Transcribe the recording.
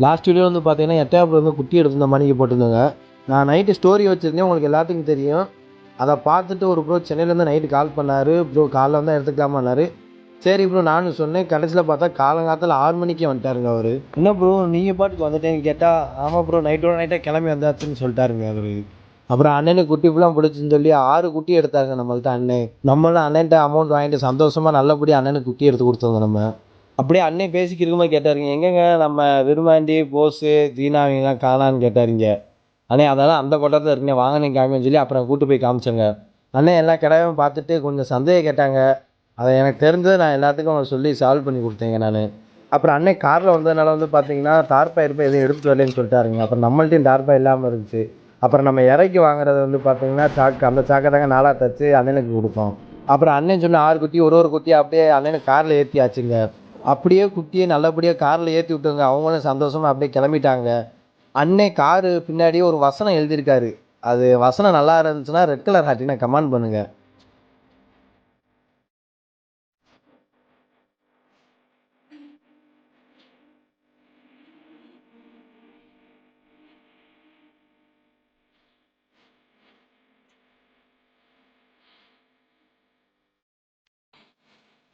Last video வந்து பார்த்தீங்கன்னா எட்டயபுரம் வந்து குட்டி எடுத்திருந்த மணிக்கு போட்டிருந்தேங்க. நான் நைட்டு ஸ்டோரி வச்சுருந்தேன், உங்களுக்கு எல்லாத்துக்கும் தெரியும். அதை பார்த்துட்டு ஒரு ப்ரோ சென்னையிலேருந்து நைட்டு கால் பண்ணார். ப்ரோ காலைல வந்தால் எடுத்துக்கலாமான்னாரு. சரி ப்ரோ நானும் சொன்னேன். கடைசியில் பார்த்தா காலங்காலத்தில் 6 மணிக்கே வந்துட்டாருங்க அவர். என்ன ப்ரோ நீங்கள் பாட்டுக்கு வந்துட்டேன்னு கேட்டால், ஆமாம் ப்ரோ நைட்டோட நைட்டாக கிளம்பி வந்தாச்சுன்னு சொல்லிட்டாருங்க அவர். அப்புறம் அண்ணனுக்கு குட்டி ஃபுல்லாக பிடிச்சின்னு சொல்லி 6 குட்டி எடுத்தாருங்க நம்மள்ட்ட அண்ணன். நம்மளும் அண்ணன்ட்ட அமௌண்ட் வாங்கிட்டு சந்தோஷமாக நல்லபடியாக அண்ணனுக்கு குட்டி எடுத்து கொடுத்தோங்க நம்ம. அப்படியே அண்ணன் பேசிக்கிட்டு இருக்கும்போது கேட்டாருங்க, எங்கங்க நம்ம விருமாண்டி போஸு தீனா அவங்கலாம் காணான்னு கேட்டாருங்க. அண்ணே அதெல்லாம் அந்த கொட்டத்தில் இருக்குண்ணே, வாங்கண்ணே காமின்னு சொல்லி அப்புறம் கூட்டு போய் காமிச்சேங்க. அண்ணன் எல்லாம் கிடாவையும் பார்த்துட்டு கொஞ்சம் சந்தேகம் கேட்டாங்க. அதை எனக்கு தெரிஞ்சதை நான் எல்லாத்துக்கும் அவங்க சொல்லி சால்வ் பண்ணி கொடுத்தேங்க நான். அப்புறம் அண்ணன் காரில் வந்ததுனால வந்து பார்த்தீங்கன்னா தார்ப்பா இருப்பா எதுவும் எடுத்துகிட்டு வரலன்னு சொல்லிட்டாருங்க. அப்புறம் நம்மள்ட்டையும் தார்ப்பா இல்லாமல் இருந்துச்சு. அப்புறம் நம்ம இறக்கி வாங்குறது வந்து பார்த்தீங்கன்னா சாக்கு, அந்த சாக்கை தாங்க 4ஆக தச்சு அண்ணனுக்கு கொடுத்தோம். அப்புறம் அண்ணன் சொன்ன 6 குட்டி ஒரு குட்டியை அப்படியே அண்ணனுக்கு காரில் ஏற்றியாச்சுங்க. அப்படியே குட்டியை நல்லபடியாக காரில் ஏற்றி விட்டுங்க. அவங்களும் சந்தோஷமாக அப்படியே கிளம்பிட்டாங்க. அண்ணே காரு பின்னாடியே ஒரு வசனம் எழுதியிருக்காரு. அது வசனம் நல்லா இருந்துச்சுன்னா ரெட் கலர் ஹார்ட்டினை கமெண்ட் பண்ணுங்கள்.